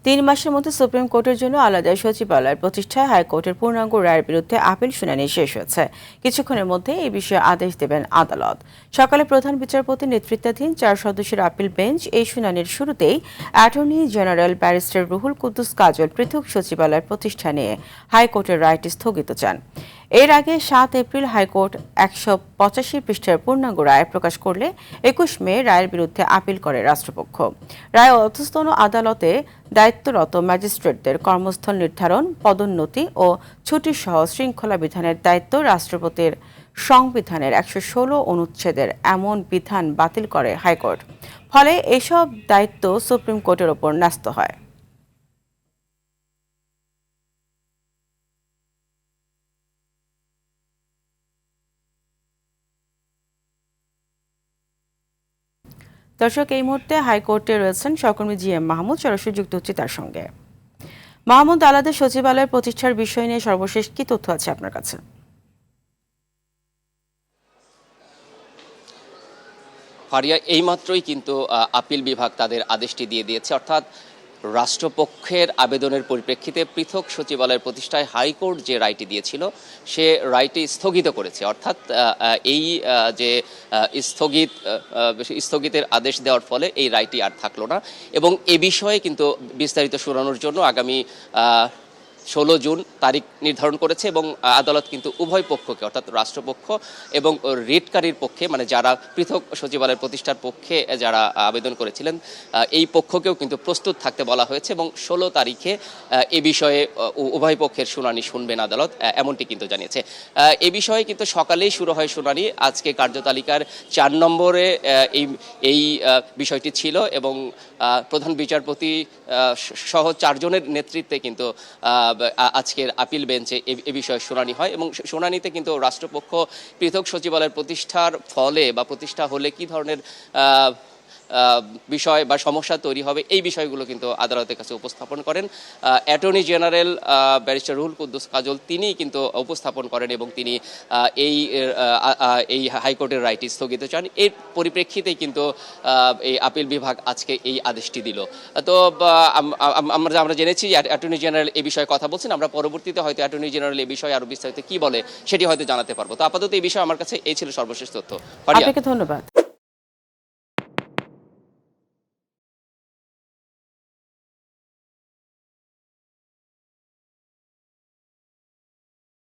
3 মাসের মধ্যে সুপ্রিম কোর্টের জন্য আলাদা সচিবালয় প্রতিষ্ঠায় হাইকোর্টের পূর্ণাঙ্গ রায়ের বিরুদ্ধে আপিল শুনানি শেষ হয়েছে। কিছুক্ষণের মধ্যে এই বিষয়ে আদেশ দেবেন আদালত। সকালে প্রধান বিচারপতির নেতৃত্বাধীন 4 সদস্যের আপিল বেঞ্চ এই শুনানির শুরুতেই attorney general barrister Ruhul Quddus Kajal পৃথক সচিবালয় প্রতিষ্ঠা নিয়ে হাইকোর্টের রায়টি স্থগিত চান। এর আগে 7 এপ্রিল হাইকোর্ট 185 পৃষ্ঠার পূর্ণাঙ্গ রায় প্রকাশ করলে 21 মে রায়ের বিরুদ্ধে আপিল করে রাষ্ট্রপক্ষ। রায় অধস্তন আদালতে দায়িত্বরত ম্যাজিস্ট্রেটদের কর্মস্থল নির্ধারণ, পদোন্নতি ও ছুটি সহ শৃঙ্খলা বিধানের দায়িত্ব রাষ্ট্রপতির সংবিধানের 116 অনুচ্ছেদের এমন বিধান বাতিল করে হাইকোর্ট। ফলে এসব দায়িত্ব সুপ্রিম কোর্টের ওপর ন্যস্ত হয়। দর্শক, এই মুহূর্তে হাইকোর্টে রয়েছেন সহকর্মী GM মাহমুদ, সরাসরি যুক্ত হচ্ছে তার সঙ্গে। মাহমুদ, আলাদা সচিবালয় প্রতিষ্ঠার বিষয় নিয়ে সর্বশেষ কি তথ্য আছে আপনার কাছে? ফারিয়া, এইমাত্রই কিন্তু আপিল বিভাগ তাদের আদেশটি দিয়ে দিয়েছে, অর্থাৎ রাষ্ট্রপক্ষের আবেদনের পরিপ্রেক্ষিতে পৃথক সচিবালয়ের প্রতিষ্ঠায় হাইকোর্ট যে রায়টি দিয়েছিল সে রায়টি স্থগিত করেছে। অর্থাৎ এই যে স্থগিতের আদেশ দেওয়ার ফলে এই রায়টি আর থাকলো না এবং এ বিষয়ে কিন্তু বিস্তারিত শুনানোর জন্য আগামী 16 জুন তারিখ নির্ধারণ করেছে এবং আদালত কিন্তু উভয় পক্ষকে, অর্থাৎ রাষ্ট্রপক্ষ এবং রিটকারীর পক্ষে, মানে যারা পৃথক সচিবালয়ের প্রতিষ্ঠার পক্ষে যারা আবেদন করেছিলেন, এই পক্ষকেও কিন্তু প্রস্তুত থাকতে বলা হয়েছে এবং 16 তারিখে এ বিষয়ে উভয় পক্ষের শুনানি শুনবেন আদালত, এমনটি কিন্তু জানিয়েছে। এ বিষয়ে কিন্তু সকালেই শুরু হয় শুনানি। আজকে কার্যতালিকার 4 নম্বরে এই বিষয়টি ছিল এবং প্রধান বিচারপতি সহ 4 জনের নেতৃত্বে কিন্তু আজকের আপিল বেঞ্চে এ বিষয়ে শুনানি হয় এবং শুনানিতে কিন্তু রাষ্ট্রপক্ষ পৃথক সচিবালয়ের প্রতিষ্ঠার ফলে বা প্রতিষ্ঠা হলে কি ধরনের বিষয় বা সমস্যা তৈরি হবে এই বিষয়গুলো কিন্তু আদালতের কাছে উপস্থাপন করেন। Attorney general barrister Ruhul Quddus Kajal তিনিই কিন্তু উপস্থাপন করেন এবং তিনি এই হাইকোর্টের রায়টি স্থগিত চান। এর পরিপ্রেক্ষিতেই কিন্তু এই আপিল বিভাগ আজকে এই আদেশটি দিল। তো আমরা জেনেছি অ্যাটর্নি জেনারেল এই বিষয়ে কথা বলছেন। আমরা পরবর্তীতে হয়তো অ্যাটর্নি জেনারেল এই বিষয়ে আরো বিস্তারিত কি বলে সেটি হয়তো জানাতে পারবো। তো আপাতত এই বিষয়ে আমার কাছে এই ছিল সর্বশেষ তথ্য। আপনাকে ধন্যবাদ।